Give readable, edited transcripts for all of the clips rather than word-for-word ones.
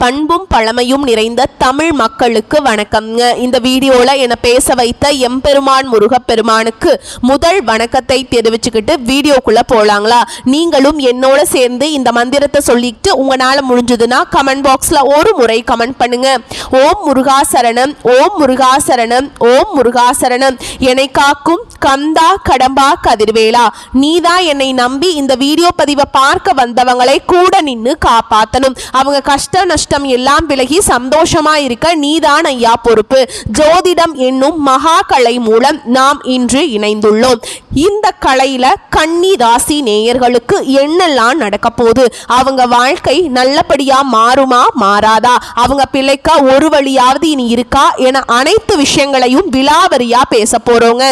பண்பும் பழமையும் நிறைந்த தமிழ் மக்களுக்கு வணக்கம்ங்க. இந்த வீடியோல என்ன பேச வைத்த எம்பெருமான் முருகப்பெருமானுக்கு முதல் வணக்கத்தை தெரிவிச்சுக்கிட்டு வீடியோக்குள்ள போலாங்களா? நீங்களும் என்னோட சேர்ந்து இந்த மந்திரத்தை சொல்லிட்டு உங்களால முடிஞ்சதுன்னா கமெண்ட் பாக்ஸ்ல ஒரு முறை கமெண்ட் பண்ணுங்க. ஓம் முருகா சரணம், ஓம் முருகா சரணம், ஓம் முருகா சரணம். என்னை காக்கும் கந்தா கடம்பா கதிர்வேலா, நீதான் என்னை நம்பி இந்த வீடியோ பதிவை பார்க்க வந்தவங்களை கூட நின்று காப்பாத்தணும். அவங்க கஷ்ட நஷ்டம் எல்லாம் விலகி சந்தோஷமா இருக்க நீதான் ஐயா பொறுப்பு. ஜோதிடம் என்னும் மகா கலை மூலம் நாம் இன்று இணைந்துள்ளோம். இந்த கலையில கன்னி ராசி நேயர்களுக்கு என்னெல்லாம் நடக்க போகுது, அவங்க வாழ்க்கை நல்லபடியா மாறுமா மாறாதா, அவங்க பிழைக்க ஒரு வழியாவது இனி இருக்கா என அனைத்து விஷயங்களையும் விலாவரியா பேச போறோங்க.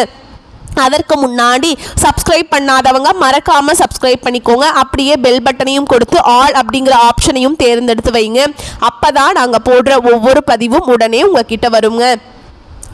அதற்கு முன்னாடி சப்ஸ்கிரைப் பண்ணாதவங்க மறக்காம சப்ஸ்கிரைப் பண்ணிக்கோங்க. அப்படியே பெல் பட்டனையும் கொடுத்து ஆல் அப்படிங்கிற ஆப்ஷனையும் தேர்ந்தெடுத்து வைங்க. அப்பதான் நாங்க போடுற ஒவ்வொரு பதிவும் உடனே உங்ககிட்ட வருங்க.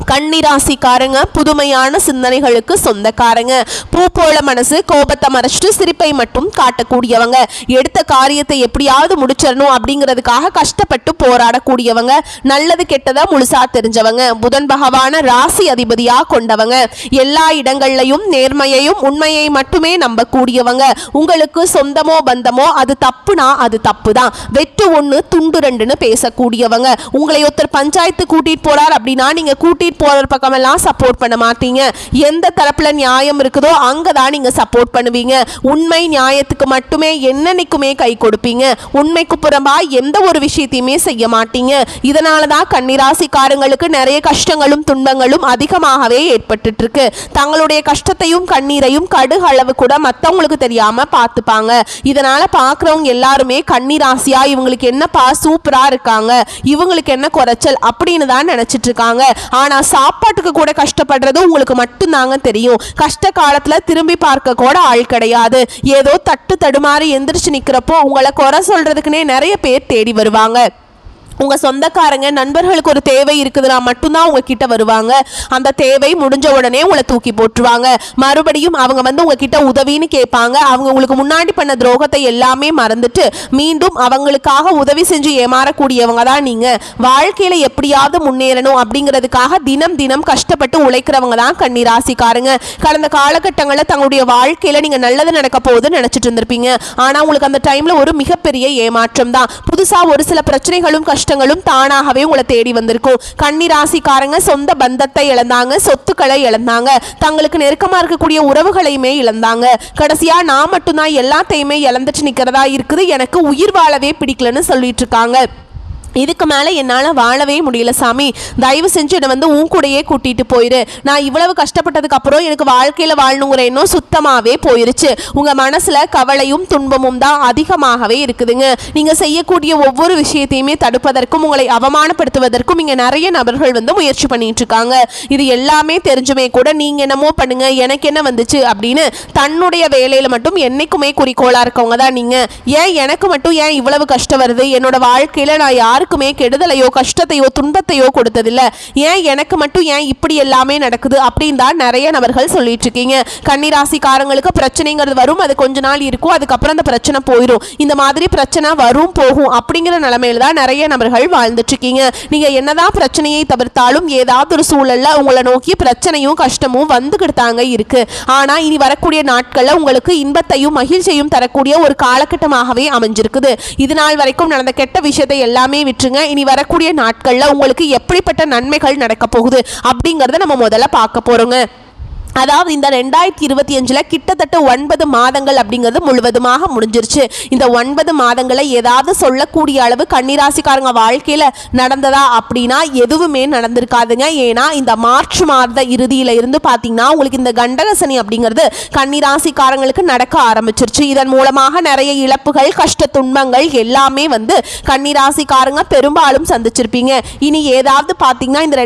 கன்னிராசிக்காரங்க புதுமையான சிந்தனைகளுக்கு சொந்தக்காரங்க. பூ போல மனசு, கோபத்தை மறைச்சிட்டு சிரிப்பை மட்டும் காட்டக்கூடியவங்க. எடுத்த காரியத்தை எப்படியாவது முடிச்சிடணும் அப்படிங்கிறதுக்காக கஷ்டப்பட்டு போராடக்கூடியவங்க. நல்லது கெட்டதா முழுசா தெரிஞ்சவங்க. புதன் பகவான ராசி அதிபதியா கொண்டவங்க. எல்லா இடங்கள்லையும் நேர்மையையும் உண்மையை மட்டுமே நம்பக்கூடியவங்க. உங்களுக்கு சொந்தமோ பந்தமோ அது தப்புனா அது தப்பு தான். வெட்டு ஒன்று துண்டு ரெண்டுன்னு பேசக்கூடியவங்க. உங்களை ஒருத்தர் பஞ்சாயத்து கூட்டிட்டு போறார் அப்படின்னா நீங்க கூட்டிட்டு போற பக்கமெல்லாம் சப்போர்ட் பண்ண மாட்டீங்க. எந்த தரப்புல நியாயம் இருக்குதோ அங்கதான் நீங்க சப்போர்ட் பண்ணுவீங்க. உண்மை நியாயத்துக்கு மட்டுமே என்னன்னைக்குமே கை கொடுப்பீங்க. உண்மைக்கு புறம்பா எந்த ஒரு விஷயத்தையுமே செய்ய மாட்டீங்க. இதனாலதான் கன்னிராசிக்காரங்களுக்கு நிறைய கஷ்டங்களும் துன்பங்களும் அதிகமாகவே ஏற்பட்டு இருக்கு. தங்களுடைய கஷ்டத்தையும் கண்ணீரையும் கடுகு அளவு கூட மற்றவங்களுக்கு தெரியாம பார்த்துப்பாங்க. இதனால பாக்குறவங்க எல்லாருமே கன்னிராசியா இவங்களுக்கு என்னப்பா சூப்பரா இருக்காங்க, இவங்களுக்கு என்ன குறைச்சல் அப்படின்னு தான் நினைச்சிட்டு இருக்காங்க. ஆனா சாப்பாட்டுக்கு கூட கஷ்டப்படுறது உங்களுக்கு மட்டும்தாங்க தெரியும். கஷ்ட காலத்துல திரும்பி பார்க்க கூட ஆள் கிடையாது. ஏதோ தட்டு தடுமாறி எந்திரிச்சு நிக்கிறப்போ உங்களை குறை சொல்றதுக்குன்னே நிறைய பேர் தேடி வருவாங்க. உங்க சொந்தக்காரங்க நண்பர்களுக்கு ஒரு தேவை இருக்குதுன்னா மட்டும்தான் உங்ககிட்ட வருவாங்க. அந்த தேவை முடிஞ்ச உடனே உங்களை தூக்கி போட்டுருவாங்க. மறுபடியும் அவங்க வந்து உங்ககிட்ட உதவின்னு கேட்பாங்க. அவங்க உங்களுக்கு முன்னாடி பண்ண துரோகத்தை எல்லாமே மறந்துட்டு மீண்டும் அவங்களுக்காக உதவி செஞ்சு ஏமாறக்கூடியவங்க தான் நீங்க. வாழ்க்கையில எப்படியாவது முன்னேறணும் அப்படிங்கிறதுக்காக தினம் தினம் கஷ்டப்பட்டு உழைக்கிறவங்க தான் கன்னிராசிக்காரங்க. கடந்த காலகட்டங்களில் தங்களுடைய வாழ்க்கையில நீங்க நல்லது நடக்க போகுதுன்னு நினைச்சிட்டு இருந்திருப்பீங்க. ஆனா உங்களுக்கு அந்த டைம்ல ஒரு மிகப்பெரிய ஏமாற்றம் தான். புதுசா ஒரு சில பிரச்சனைகளும் கஷ்டங்களும் தானாகவே உங்களை தேடி வந்திருக்கும். கன்னிராசிக்காரங்க சொந்த பந்தத்தை இழந்தாங்க, சொத்துக்களை இழந்தாங்க, தங்களுக்கு நெருக்கமா இருக்கக்கூடிய உறவுகளையுமே இழந்தாங்க. கடைசியா நான் மட்டும்தான் எல்லாத்தையுமே இழந்துட்டு நிக்கிறதா இருக்குது, எனக்கு உயிர் வாழவே பிடிக்கலன்னு சொல்லிட்டு இருக்காங்க. இதுக்கு மேலே என்னால் வாழவே முடியல சாமி, தயவு செஞ்சு என்னை வந்து உன் கூடையே கூட்டிகிட்டு போயிரு. நான் இவ்வளவு கஷ்டப்பட்டதுக்கு அப்புறம் எனக்கு வாழ்க்கையில் வாழணுங்கிற எண்ணம் சுத்தமாகவே போயிருச்சு. உங்கள் மனசில் கவலையும் துன்பமும் தான் அதிகமாகவே இருக்குதுங்க. நீங்கள் செய்யக்கூடிய ஒவ்வொரு விஷயத்தையுமே தடுப்பதற்கும் உங்களை அவமானப்படுத்துவதற்கும் இங்கே நிறைய நபர்கள் வந்து முயற்சி பண்ணிட்டு இருக்காங்க. இது எல்லாமே தெரிஞ்சுமே கூட நீங்கள் என்னமோ பண்ணுங்க எனக்கு என்ன வந்துச்சு அப்படின்னு தன்னுடைய வேலையில் மட்டும் என்னைக்குமே குறிக்கோளாக இருக்கவங்க தான் நீங்கள். ஏன் எனக்கு மட்டும் ஏன் இவ்வளவு கஷ்டம் வருது, என்னோட வாழ்க்கையில் நான் யாருக்குமே கெடுதலையோ கஷ்டத்தையோ துன்பத்தையோ கொடுத்ததில்ல, ஏன் எனக்கு மட்டும் ஏன் இப்படி எல்லாமே நடக்குது அப்படின்னு தான் நிறைய நபர்கள் சொல்லிட்டு இருக்கீங்க. கன்னிராசிக்காரங்களுக்கு பிரச்சனைங்கிறது வரும், அது கொஞ்ச நாள் இருக்கும், அதுக்கப்புறம் அந்த பிரச்சனை போயிடும். இந்த மாதிரி பிரச்சனை வரும் போகும் அப்படிங்கிற நிலைமையில தான் நிறைய நபர்கள் வாழ்ந்துட்டு இருக்கீங்க. நீங்க என்னதான் பிரச்சனையை தவிர்த்தாலும் ஏதாவது ஒரு சூழல்ல உங்களை நோக்கி பிரச்சனையும் கஷ்டமும் வந்துகிட்டு தாங்க இருக்கு. ஆனா இனி வரக்கூடிய நாட்கள்ல உங்களுக்கு இன்பத்தையும் மகிழ்ச்சியையும் தரக்கூடிய ஒரு காலகட்டமாகவே அமைஞ்சிருக்குது. இது நாள் வரைக்கும் நடந்த கெட்ட விஷயத்தை எல்லாமே விட்டுருங்க. இனி வரக்கூடிய நாட்கள்ல உங்களுக்கு எப்படிப்பட்ட நன்மைகள் நடக்க போகுது அப்படிங்கறத நம்ம முதல்ல பார்க்க போறோங்க. அதாவது இந்த 2025 கிட்டத்தட்ட 9 மாதங்கள் அப்படிங்கிறது முழுவதுமாக முடிஞ்சிருச்சு. இந்த 9 மாதங்களை ஏதாவது சொல்லக்கூடிய அளவு கன்னிராசிக்காரங்க வாழ்க்கையில நடந்ததா அப்படின்னா எதுவுமே நடந்திருக்காதுங்க. ஏன்னா இந்த மார்ச் மாத இறுதியில இருந்து பார்த்தீங்கன்னா உங்களுக்கு இந்த கண்டகசனி அப்படிங்கிறது கன்னிராசிக்காரங்களுக்கு நடக்க ஆரம்பிச்சிருச்சு. இதன் மூலமாக நிறைய இழப்புகள் கஷ்ட துன்பங்கள் எல்லாமே வந்து கன்னிராசிக்காரங்க பெரும்பாலும் சந்திச்சிருப்பீங்க. இனி ஏதாவது பார்த்தீங்கன்னா இந்த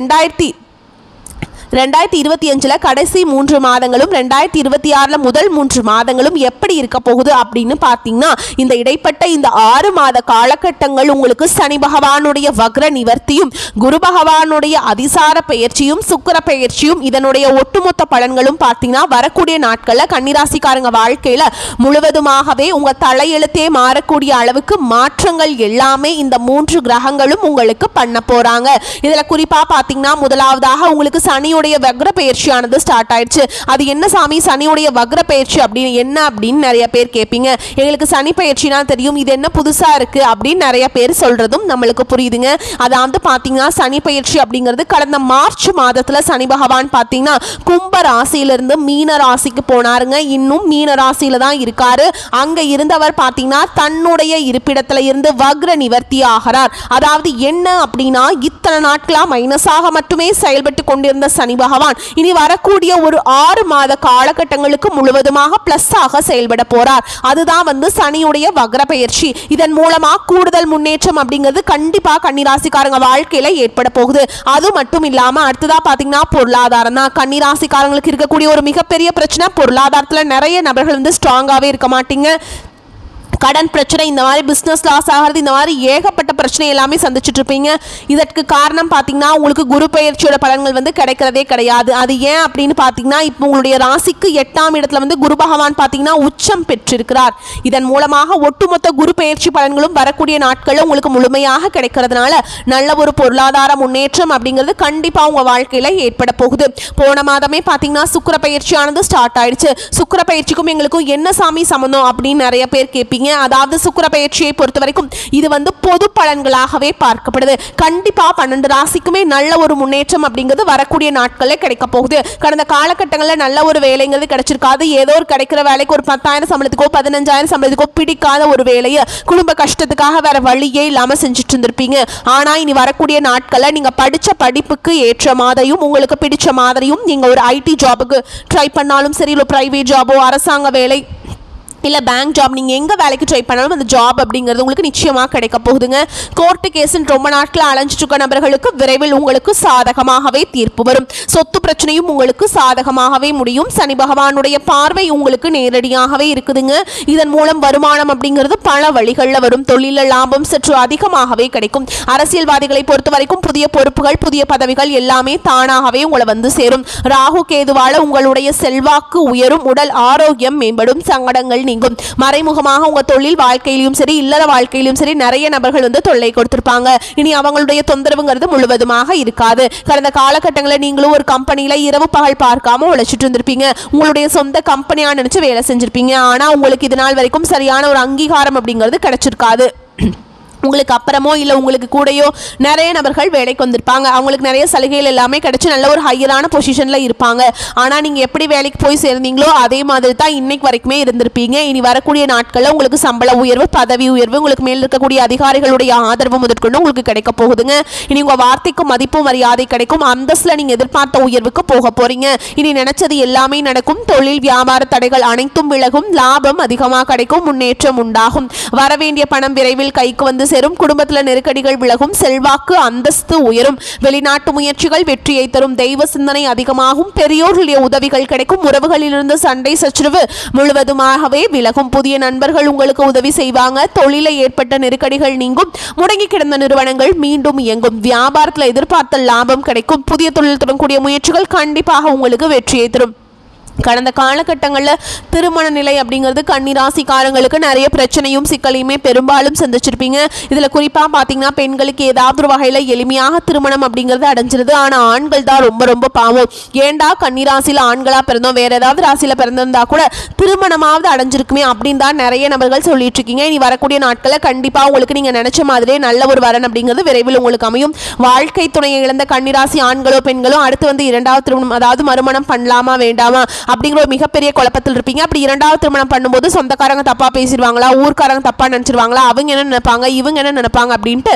2025 கடைசி 3 மாதங்களும் 2026 முதல் 3 மாதங்களும் எப்படி இருக்க போகுது அப்படின்னு பார்த்தீங்கன்னா, இந்த இடைப்பட்ட இந்த 6 மாத காலகட்டங்கள் உங்களுக்கு சனி பகவானுடைய வக்ர நிவர்த்தியும் குரு பகவானுடைய அதிசார பெயர்ச்சியும் சுக்கிர பெயர்ச்சியும் இதனுடைய ஒட்டுமொத்த பலன்களும் பார்த்தீங்கன்னா வரக்கூடிய நாட்களில் கன்னிராசிக்காரங்க வாழ்க்கையில முழுவதுமாகவே உங்க தலையெழுத்தே மாறக்கூடிய அளவுக்கு மாற்றங்கள் எல்லாமே இந்த 3 கிரகங்களும் உங்களுக்கு பண்ண போறாங்க. இதுல குறிப்பா பார்த்தீங்கன்னா முதலாவதாக உங்களுக்கு சனியுடைய வக்ர பெயர்ச்சியானது ஸ்டார்ட் ஆயிடுச்சு. அது என்ன சாமி சனியுடைய வக்ர பெயர்ச்சி அப்படின்னு என்ன அப்படின்னு நிறைய பேர் கேட்பீங்க. எங்களுக்கு சனி பெயர்ச்சினா தெரியும், இது என்ன புதுசா இருக்கு அப்படின்னு நிறைய பேர் சொல்றதும் நம்மளுக்கு புரியுதுங்க. அதாவது பாத்தீங்கன்னா சனி பெயர்ச்சி அப்படிங்கிறது கடந்த மார்ச் மாதத்துல சனி பகவான் பாத்தீங்கன்னா கும்ப ராசியிலிருந்து மீன ராசிக்கு போனாருங்க. இன்னும் மீன ராசியில தான் இருக்காரு. அங்க இருந்தவர் பாத்தீங்கன்னா தன்னுடைய இருப்பிடத்துல இருந்து வக்ர நிவர்த்தி ஆகிறார். அதாவது என்ன அப்படின்னா இத்தனை நாட்களா மைனஸாக மட்டுமே செயல்பட்டு கொண்டிருந்த சனி பகவான் இனி வரக்கூடிய ஒரு 6 மாத காலகட்டங்களுக்கு முழுவதுமாக பிளஸ் ஆக செயல்பட போறார். அதுதான் சனியுடைய வக்ர பெயர்ச்சி. இதன் மூலமா கூடுதல் முன்னேற்றம் அப்படிங்கிறது கண்டிப்பா கன்னிராசிக்காரங்க வாழ்க்கையில ஏற்பட போகுது. அது மட்டும் இல்லாம அடுத்ததா பாத்தீங்கன்னா பொருளாதாரம் தான். கன்னிராசிக்காரங்களுக்கு இருக்கக்கூடிய ஒரு மிகப்பெரிய பிரச்சனை பொருளாதாரத்துல நிறைய நபர்கள் ஸ்ட்ராங்காவே இருக்க மாட்டீங்க. கடன் பிரச்சனை, இந்த மாதிரி பிஸ்னஸ் லாஸ் ஆகிறது, இந்த மாதிரி ஏகப்பட்ட பிரச்சனை எல்லாமே சந்திச்சுட்டு இருப்பீங்க. இதற்கு காரணம் பார்த்தீங்கன்னா உங்களுக்கு குரு பெயர்ச்சியோட பலன்கள் கிடைக்கிறதே கிடையாது. அது ஏன் அப்படின்னு பார்த்தீங்கன்னா இப்போ உங்களுடைய ராசிக்கு 8ஆம் இடத்துல குரு பகவான் பார்த்தீங்கன்னா உச்சம் பெற்றிருக்கிறார். இதன் மூலமாக ஒட்டுமொத்த குரு பெயர்ச்சி பலன்களும் வரக்கூடிய நாட்களில் உங்களுக்கு முழுமையாக கிடைக்கிறதுனால நல்ல ஒரு பொருளாதார முன்னேற்றம் அப்படிங்கிறது கண்டிப்பாக உங்கள் வாழ்க்கையில் ஏற்பட போகுது. போன மாதமே பார்த்தீங்கன்னா சுக்கிர பயிற்சியானது ஸ்டார்ட் ஆயிடுச்சு. சுக்கிர பயிற்சிக்கும் எங்களுக்கும் என்ன சாமி சம்பந்தம் அப்படின்னு நிறைய பேர் கேட்பீங்க. அதாவது சுக்கிர பெயர்ச்சியை பொறுத்த வரைக்கும் இது பொது பலன்களாகவே பார்க்கப்படுது. கண்டிப்பா 12 ராசிக்குமே நல்ல ஒரு முன்னேற்றம் அப்படிங்கிறது வரக்கூடிய நாட்களில் கிடைக்க போகுது. கடந்த காலகட்டங்களில் நல்ல ஒரு வேலைங்கிறது கிடைச்சிருக்காது. ஏதோ ஒரு கிடைக்கிற வேலைக்கு ஒரு 10,000 சம்பளத்துக்கோ 15,000 சம்பளத்துக்கோ பிடிக்காத ஒரு வேலையை குடும்ப கஷ்டத்துக்காக வேற வழியே இல்லாம செஞ்சுட்டு இருந்திருப்பீங்க. ஆனா இனி வரக்கூடிய நாட்களில் நீங்க படிச்ச படிப்புக்கு ஏற்ற மாதிரியும் உங்களுக்கு பிடிச்ச மாதிரியும் நீங்க ஒரு ஐடி ஜாபுக்கு ட்ரை பண்ணாலும் சரி, இல்லை பிரைவேட் ஜாபோ அரசாங்க வேலை இல்லை பேங்க் ஜாப், நீங்கள் எங்கே வேலைக்கு ட்ரை பண்ணாலும் அந்த ஜாப் அப்படிங்கிறது உங்களுக்கு நிச்சயமாக கிடைக்க போகுதுங்க. கோர்ட்டு கேஸுன்னு ரொம்ப நாட்கள் அலைஞ்சிட்டு இருக்க நபர்களுக்கு விரைவில் உங்களுக்கு சாதகமாகவே தீர்ப்பு வரும். சொத்து பிரச்சனையும் உங்களுக்கு சாதகமாகவே முடியும். சனி பகவானுடைய பார்வை உங்களுக்கு நேரடியாகவே இருக்குதுங்க. இதன் மூலம் வருமானம் அப்படிங்கிறது பல வழிகளில் வரும். தொழிலில் லாபம் சற்று அதிகமாகவே கிடைக்கும். அரசியல்வாதிகளை பொறுத்த வரைக்கும் புதிய பொறுப்புகள், புதிய பதவிகள் எல்லாமே தானாகவே உங்களை சேரும். ராகு கேதுவால உங்களுடைய செல்வாக்கு உயரும். உடல் ஆரோக்கியம் மேம்படும். சங்கடங்கள் நீங்கும். மறைமுகமாக உங்க தொழில் வாழ்க்கையிலும் சரி, இல்லற வாழ்க்கையிலும் சரி நிறைய நபர்கள் தொல்லை கொடுத்திருப்பாங்க. இனி அவங்களுடைய தொந்தரவுங்கிறது முழுவதுமாக இருக்காது. கடந்த காலகட்டங்களில் நீங்களும் ஒரு கம்பெனியில இரவு பகல் பார்க்காம உழைச்சிட்டு இருந்திருப்பீங்க. உங்களுடைய சொந்த கம்பெனியா நினைச்சு வேலை செஞ்சிருப்பீங்க. ஆனா உங்களுக்கு இது நாள் வரைக்கும் சரியான ஒரு அங்கீகாரம் அப்படிங்கிறது கிடைச்சிருக்காது. உங்களுக்கு அப்புறமோ இல்லை உங்களுக்கு கூடயோ நிறைய நபர்கள் வேலைக்கு வந்திருப்பாங்க. அவங்களுக்கு நிறைய சலுகைகள் எல்லாமே கிடைச்சி நல்ல ஒரு ஹையரான பொசிஷனில் இருப்பாங்க. ஆனால் நீங்கள் எப்படி வேலைக்கு போய் சேர்ந்தீங்களோ அதே மாதிரி தான் இன்னைக்கு வரைக்குமே இருந்திருப்பீங்க. இனி வரக்கூடிய நாட்களில் உங்களுக்கு சம்பள உயர்வு, பதவி உயர்வு, உங்களுக்கு மேல் இருக்கக்கூடிய அதிகாரிகளுடைய ஆதரவு முதற்கொண்டு உங்களுக்கு கிடைக்க போகுதுங்க. இனி உங்கள் வார்த்தைக்கு மதிப்பு மரியாதை கிடைக்கும். அந்தஸ்தில் நீங்கள் எதிர்பார்த்த உயர்வுக்கு போக போறீங்க. இனி நினைச்சது எல்லாமே நடக்கும். தொழில் வியாபார தடைகள் அனைத்தும் விலகும். லாபம் அதிகமாக கிடைக்கும். முன்னேற்றம் உண்டாகும். வரவேண்டிய பணம் விரைவில் கைக்கு சேரும். குடும்பத்தில் நெருக்கடிகள் விலகும். செல்வாக்கு அந்தஸ்து உயரும். வெளிநாட்டு முயற்சிகள் வெற்றியை தரும். தெய்வ சிந்தனை அதிகமாகும். பெரியோர்களுடைய உதவிகள் கிடைக்கும். உறவுகளிலிருந்து சண்டை சச்சரவு முழுவதுமாகவே விலகும். புதிய நண்பர்கள் உங்களுக்கு உதவி செய்வாங்க. தொழிலை ஏற்பட்ட நெருக்கடிகள் நீங்கும். முடங்கி கிடந்த நிறுவனங்கள் மீண்டும் இயங்கும். வியாபாரத்தில் எதிர்பார்த்த லாபம் கிடைக்கும். புதிய தொழில் தொடங்கக்கூடிய முயற்சிகள் கண்டிப்பாக உங்களுக்கு வெற்றியை தரும். கடந்த காலகட்டங்களில் திருமண நிலை அப்படிங்கிறது கன்னிராசிக்காரங்களுக்கு நிறைய பிரச்சனையும் சிக்கலையுமே பெரும்பாலும் சந்திச்சிருப்பீங்க. இதில் குறிப்பாக பார்த்தீங்கன்னா பெண்களுக்கு ஏதாவது ஒரு வகையில் எளிமையாக திருமணம் அப்படிங்கிறது அடைஞ்சிருது. ஆனால் ஆண்கள் தான் ரொம்ப ரொம்ப பாவம். ஏண்டா கன்னிராசியில் ஆண்களாக பிறந்தோம், வேற ஏதாவது ராசியில் பிறந்திருந்தா கூட திருமணமாவது அடைஞ்சிருக்குமே அப்படின்னு தான் நிறைய நபர்கள் சொல்லிட்டு இருக்கீங்க. இனி வரக்கூடிய நாட்களில் கண்டிப்பாக உங்களுக்கு நீங்கள் நினைச்ச மாதிரியே நல்ல ஒரு வரன் அப்படிங்கிறது விரைவில் உங்களுக்கு அமையும். வாழ்க்கை துணையை இழந்த கன்னிராசி ஆண்களோ பெண்களோ அடுத்து 2வது திருமணம் அதாவது மறுமணம் பண்ணலாமா வேண்டாமா அப்படிங்கிற ஒரு மிகப்பெரிய குழப்பத்தில் இருப்பீங்க. அப்படி 2வது திருமணம் பண்ணும்போது சொந்தக்காரங்க தப்பா பேசிடுவாங்களா, ஊர்க்காரங்க தப்பா நினைச்சிருவாங்களா, அவங்க என்ன நினைப்பாங்க, இவங்க என்ன நினைப்பாங்க அப்படின்ட்டு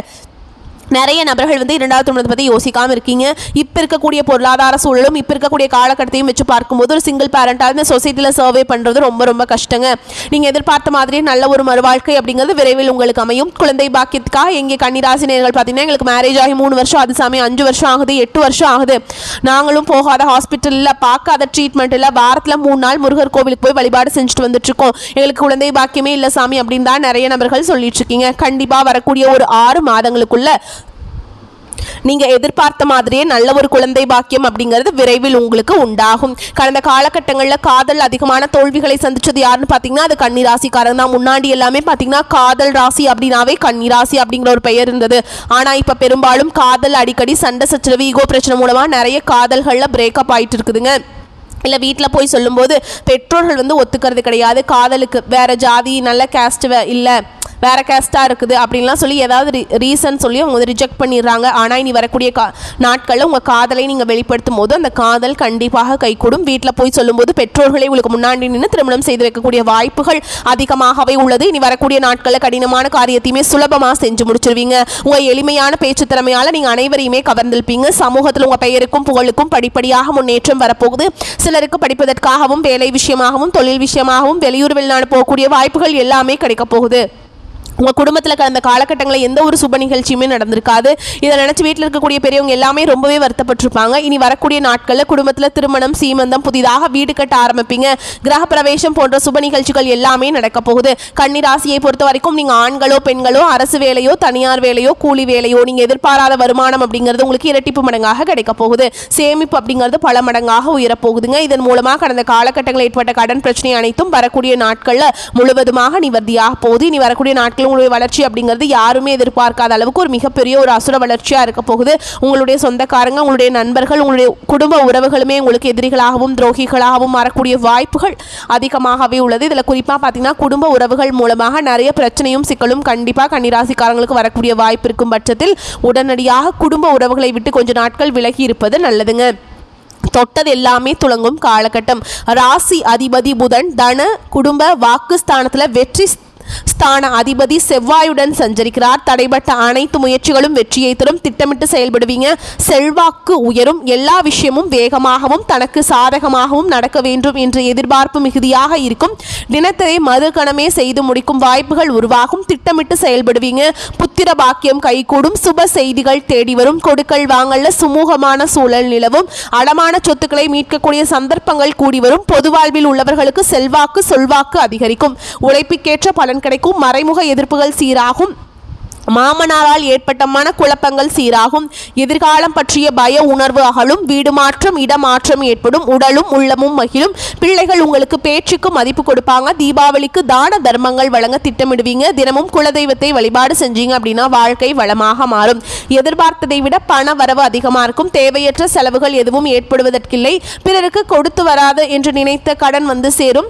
நிறைய நபர்கள் வந்து இரண்டாவது திருமணத்தை பற்றி யோசிக்காமல் இருக்கீங்க. இப்போ இருக்கக்கூடிய பொருளாதார சூழலும் இப்போ இருக்கக்கூடிய காலகட்டத்தையும் வச்சு பார்க்கும்போது ஒரு சிங்கிள் பேரண்டாக இந்த சொசைட்டியில் சர்வே பண்ணுறது ரொம்ப ரொம்ப கஷ்டங்க. நீங்கள் எதிர்பார்த்த மாதிரியே நல்ல ஒரு மறுவாழ்க்கை அப்படிங்கிறது விரைவில் உங்களுக்கு அமையும். குழந்தை பாக்கியத்துக்காக எங்கே கன்னிராசி நேயர்கள் பார்த்தீங்கன்னா எங்களுக்கு மேரேஜ் ஆகி 3 வருஷம், அது சாமி 5 வருஷம் ஆகுது, 8 வருஷம் ஆகுது, நாங்களும் போகாத ஹாஸ்பிட்டலில் பார்க்காத ட்ரீட்மெண்ட் இல்லை, வாரத்தில் 3 நாள் முருகர் கோவிலுக்கு போய் வழிபாடு செஞ்சுட்டு வந்துட்டுருக்கோம், எங்களுக்கு குழந்தை பாக்கியமே இல்லை சாமி அப்படின்னு தான் நிறைய நபர்கள் சொல்லிட்டு இருக்கீங்க. கண்டிப்பாக வரக்கூடிய ஒரு 6 மாதங்களுக்குள்ள நீங்கள் எதிர்பார்த்த மாதிரியே நல்ல ஒரு குழந்தை பாக்கியம் அப்படிங்கிறது விரைவில் உங்களுக்கு உண்டாகும். கடந்த காலகட்டங்களில் காதல் அதிகமான தோல்விகளை சந்திச்சது யாருன்னு பார்த்தீங்கன்னா அது கன்னிராசிக்காரங்க தான். முன்னாடி எல்லாமே பார்த்தீங்கன்னா காதல் ராசி அப்படின்னாவே கன்னிராசி அப்படிங்கிற ஒரு பெயர் இருந்தது. ஆனால் இப்போ பெரும்பாலும் காதல் அடிக்கடி சண்டை சச்சரவு ஈகோ பிரச்சனை மூலமாக நிறைய காதல்களில் பிரேக்கப் ஆகிட்டு இருக்குதுங்க. இல்லை வீட்டில் போய் சொல்லும்போது பெற்றோர்கள் வந்து ஒத்துக்கிறது கிடையாது, காதலுக்கு வேறு ஜாதி நல்ல கேஸ்ட் இல்லை வேறு கேஸ்ட்டாக இருக்குது அப்படின்லாம் சொல்லி ஏதாவது ரீசன் சொல்லி அவங்க வந்து ரிஜெக்ட் பண்ணிடுறாங்க. ஆனால் இனி வரக்கூடிய நாட்களில் உங்கள் காதலை நீங்கள் வெளிப்படுத்தும் போது அந்த காதல் கண்டிப்பாக கைகூடும். வீட்டில் போய் சொல்லும்போது பெற்றோர்களை உங்களுக்கு முன்னாடி நின்று திருமணம் செய்து வைக்கக்கூடிய வாய்ப்புகள் அதிகமாகவே உள்ளது. இனி வரக்கூடிய நாட்களில் கடினமான காரியத்தையுமே சுலபமாக செஞ்சு முடிச்சிருவீங்க. உங்கள் எளிமையான பேச்சு திறமையால் நீங்கள் அனைவரையுமே கவர்ந்திருப்பீங்க. சமூகத்தில் உங்கள் பெயருக்கும் புகழுக்கும் படிப்படியாக முன்னேற்றம் வரப்போகுது. சிலருக்கு படிப்பதற்காகவும் வேலை விஷயமாகவும் தொழில் விஷயமாகவும் வெளியூர் வெளிநாடு போகக்கூடிய வாய்ப்புகள் எல்லாமே கிடைக்க போகுது. உங்கள் குடும்பத்தில் கடந்த காலகட்டங்களில் எந்த ஒரு சுப நிகழ்ச்சியுமே நடந்திருக்காது. இதை நினச்சி வீட்டில் இருக்கக்கூடிய பெரியவங்க எல்லாமே ரொம்பவே வருத்தப்பட்டிருப்பாங்க. இனி வரக்கூடிய நாட்களில் குடும்பத்தில் திருமணம், சீமந்தம், புதிதாக வீடு கட்ட ஆரம்பிப்பீங்க. கிரக பிரவேசம் போன்ற சுப நிகழ்ச்சிகள் எல்லாமே நடக்க போகுது. கன்னிராசியை பொறுத்த வரைக்கும் நீங்கள் ஆண்களோ பெண்களோ அரசு வேலையோ தனியார் வேலையோ கூலி வேலையோ நீங்கள் எதிர்பாராத வருமானம் அப்படிங்கிறது உங்களுக்கு இரட்டிப்பு மடங்காக கிடைக்க போகுது. சேமிப்பு அப்படிங்கிறது பல மடங்காக உயரப்போகுதுங்க. இதன் மூலமாக கடந்த காலகட்டங்களில் ஏற்பட்ட கடன் பிரச்சனை அனைத்தும் வரக்கூடிய நாட்களில் முழுவதுமாக நிவர்த்தியாக போகுது. இனி வரக்கூடிய நாட்கள் உங்களுடைய வளர்ச்சி அப்படிங்கிறது யாருமே எதிர்பார்க்காத அளவுக்கு ஒரு மிகப்பெரிய ஒரு அசுர வளர்ச்சியாக இருக்க போகுது. உங்களுடைய சொந்தக்காரங்க, உங்களுடைய நண்பர்கள், உங்களுடைய குடும்ப உறவுகளுமே உங்களுக்கு எதிரிகளாகவும் துரோகிகளாகவும் மாறக்கூடிய வாய்ப்புகள் அதிகமாகவே உள்ளது. இதில் குறிப்பாக பார்த்தீங்கன்னா குடும்ப உறவுகள் மூலமாக நிறைய பிரச்சனையும் சிக்கலும் கண்டிப்பாக கன்னிராசிக்காரங்களுக்கு வரக்கூடிய வாய்ப்பு இருக்கும் பட்சத்தில் உடனடியாக குடும்ப உறவுகளை விட்டு கொஞ்ச நாட்கள் விலகி இருப்பது நல்லதுங்க. தொட்டது எல்லாமே துளங்கும் காலகட்டம். ராசி அதிபதி புதன் தன குடும்ப வாக்குஸ்தானத்தில் வெற்றி ஸ்தான அதிபதி செவ்வாயுடன் சஞ்சரிக்கிறார். தடைபட்ட அனைத்து முயற்சிகளும் வெற்றியை தரும். திட்டமிட்டு செயல்படுவீங்க. செல்வாக்கு உயரும். எல்லா விஷயமும் வேகமாகவும் தனக்கு சாதகமாகவும் நடக்க வேண்டும் என்ற எதிர்பார்ப்பு மிகுதியாக இருக்கும். தினத்தை மறுகணமே செய்து முடிக்கும் வாய்ப்புகள் உருவாகும். திட்டமிட்டு செயல்படுவீங்க. புத்திர பாக்கியம் கைகூடும். சுப செய்திகள் தேடி வரும். கொடுக்கல் வாங்கல்ல சுமூகமான சூழல் நிலவும். அடமான சொத்துக்களை மீட்கக்கூடிய சந்தர்ப்பங்கள் கூடி வரும். பொது வாழ்வில் உள்ளவர்களுக்கு செல்வாக்கு சொல்வாக்கு அதிகரிக்கும். உழைப்புக்கேற்ற பலன் கிடைக்கும். மறைமுக எதிர்ப்புகள் சீராகும். மாமனாரால் ஏற்பட்ட மனக்குழப்பங்கள் சீராகும். எதிர்காலம் பற்றிய பய உணர்வு அகலும். வீடு மாற்றம் இடமாற்றம் ஏற்படும். உடலும் உள்ளமும் மகிழும். பிள்ளைகள் உங்களுக்கு பேச்சுக்கு மதிப்பு கொடுப்பாங்க. தீபாவளிக்கு தான தர்மங்கள் வழங்க திட்டமிடுவீங்க. தினமும் குலதெய்வத்தை வழிபாடு செஞ்சீங்க அப்படின்னா வாழ்க்கை வளமாக மாறும். எதிர்பார்த்ததை விட பண வரவு அதிகமாக இருக்கும். தேவையற்ற செலவுகள் எதுவும் ஏற்படுவதற்கில்லை. பிறருக்கு கொடுத்து வராது என்று நினைத்த கடன் வந்து சேரும்.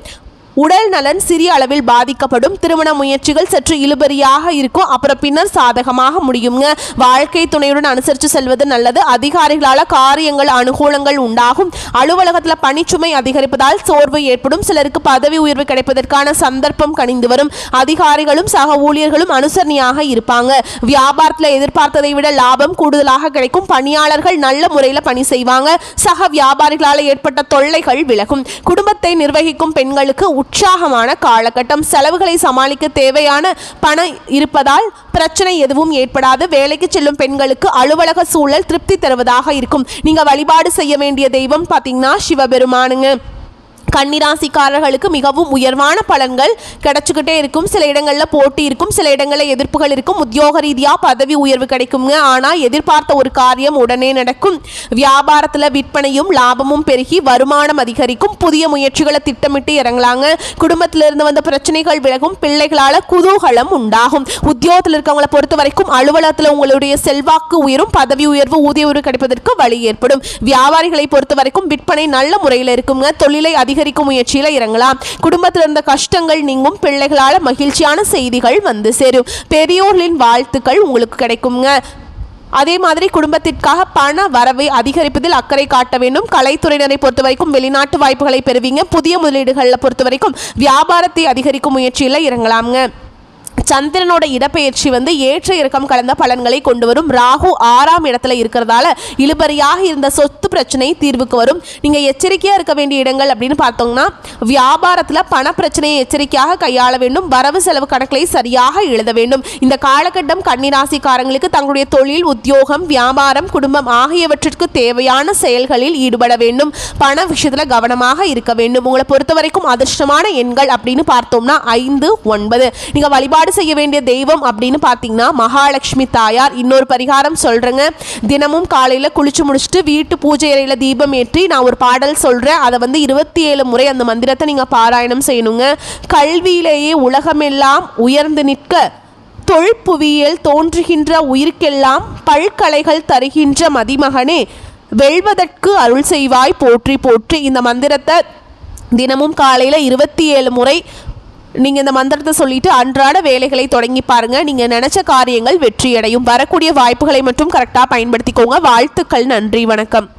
உடல் நலன் சிறிய அளவில் பாதிக்கப்படும். திருமண முயற்சிகள் சற்று இழுபறியாக இருக்கும். அப்புறம் பின்னர் சாதகமாக முடியுங்க. வாழ்க்கை துணையுடன் அனுசரித்து செல்வது நல்லது. அதிகாரிகளால் காரியங்கள் அனுகூலங்கள் உண்டாகும். அலுவலகத்தில் பணிச்சுமை அதிகரிப்பதால் சோர்வு ஏற்படும். சிலருக்கு பதவி உயர்வு கிடைப்பதற்கான சந்தர்ப்பம் கனிந்து வரும். அதிகாரிகளும் சக ஊழியர்களும் அனுசரணையாக இருப்பாங்க. வியாபாரத்தில் எதிர்பார்த்ததை விட லாபம் கூடுதலாக கிடைக்கும். பணியாளர்கள் நல்ல முறையில் பணி செய்வாங்க. சக வியாபாரிகளால் ஏற்பட்ட தொல்லைகள் விலகும். குடும்பத்தை நிர்வகிக்கும் பெண்களுக்கு உற்சாகமான காலகட்டம். செலவுகளை சமாளிக்க தேவையான பணம் இருப்பதால் பிரச்சனை எதுவும் ஏற்படாது. வேலைக்கு செல்லும் பெண்களுக்கு அலுவலக சூழல் திருப்தி தருவதாக இருக்கும். நீங்க வழிபாடு செய்ய வேண்டிய தெய்வம் பார்த்தீங்கன்னா சிவபெருமானுங்க. கன்னிராசிக்காரர்களுக்கு மிகவும் உயர்வான பலன்கள் கிடைச்சிக்கிட்டே இருக்கும். சில இடங்களில் போட்டி இருக்கும். சில இடங்களில் எதிர்ப்புகள் இருக்கும். உத்தியோக ரீதியாக பதவி உயர்வு கிடைக்குங்க. ஆனால் எதிர்பார்த்த ஒரு காரியம் உடனே நடக்கும். வியாபாரத்தில் விற்பனையும் லாபமும் பெருகி வருமானம் அதிகரிக்கும். புதிய முயற்சிகளை திட்டமிட்டு இறங்கலாங்க. குடும்பத்திலிருந்து வந்த பிரச்சனைகள் விலகும். பிள்ளைகளால் குதூகலம் உண்டாகும். உத்தியோகத்தில் இருக்கவங்களை பொறுத்த வரைக்கும் அலுவலகத்தில் உங்களுடைய செல்வாக்கு உயரும். பதவி உயர்வு ஊதிய உயர்வு கிடைப்பதற்கு வழி ஏற்படும். வியாபாரிகளை பொறுத்த வரைக்கும் விற்பனை நல்ல முறையில் இருக்குங்க. தொழிலை அதிகரிக்கும் முயற்சியில இறங்கலாம். குடும்பத்தில் இருந்த கஷ்டங்கள் நீங்கும். பிள்ளைகளால் மகிழ்ச்சியான செய்திகள் வந்து சேரும். பெரியோர்களின் வாழ்த்துக்கள் உங்களுக்கு கிடைக்குங்க. அதே மாதிரி குடும்பத்திற்காக பண வரவை அதிகரிப்பதில் அக்கறை காட்ட வேண்டும். கலைத்துறையினரை பொறுத்த வரைக்கும் வெளிநாட்டு வாய்ப்புகளை பெறுவீங்க. புதிய முதலீடுகளை பொறுத்த வரைக்கும் வியாபாரத்தை அதிகரிக்கும் முயற்சியில் இறங்கலாம்ங்க. சந்திரனோட இடப்பெயர்ச்சி வந்து ஏற்ற இறக்கம் கலந்த பலன்களை கொண்டு வரும். ராகு 6ஆம் இடத்துல இருக்கிறதால இழுபறியாக இருந்த சொத்து பிரச்சனை தீர்வுக்கு வரும். நீங்க எச்சரிக்கையா இருக்க வேண்டிய இடங்கள் அப்படின்னு பார்த்தோம்னா வியாபாரத்துல பண பிரச்சனையை எச்சரிக்கையாக கையாள வேண்டும். வரவு செலவு கணக்குகளை சரியாக எழுத வேண்டும். இந்த காலகட்டம் கன்னிராசிக்காரங்களுக்கு தங்களுடைய தொழில், உத்தியோகம், வியாபாரம், குடும்பம் ஆகியவற்றிற்கு தேவையான செயல்களில் ஈடுபட வேண்டும். பண விஷயத்துல கவனமாக இருக்க வேண்டும். உங்களை பொறுத்த வரைக்கும் அதிர்ஷ்டமான எண்கள் அப்படின்னு பார்த்தோம்னா 5, 9. நீங்க வழிபாடு செய்ய வேண்டிய தெய்வம் அப்படின்னு பார்த்தீங்கன்னா மகாலட்சுமி தாயார். இன்னொரு பரிகாரம் சொல்றேங்க. தினமும் காலையில குளிச்சு முடிச்சுட்டு வீட்டு பூஜை அறையில தீபம் ஏற்றி நான் ஒரு பாடல் சொல்றேன். அதை வந்து 27 முறை அந்த மந்திரத்தை நீங்க பாராயணம் செய்யணுங்க. கல்வியிலேயே உலகமெல்லாம் உயர்ந்து நிற்க தொல்புவியில் தோன்றுகின்ற உயிர்க்கெல்லாம் பல்கலைகள் தருகின்ற மதிமகனே வெல்வதற்கு அருள் செய்வாய் போற்றி போற்றி. இந்த மந்திரத்தை தினமும் காலையில் 27 முறை நீங்கள் இந்த மந்திரத்தை சொல்லிட்டு அன்றாட வேலைகளை தொடங்கி பாருங்க. நீங்கள் நினைச்ச காரியங்கள் வெற்றியடையும். வரக்கூடிய வாய்ப்புகளை மட்டும் கரெக்டாக பயன்படுத்திக்கோங்க. வாழ்த்துக்கள். நன்றி. வணக்கம்.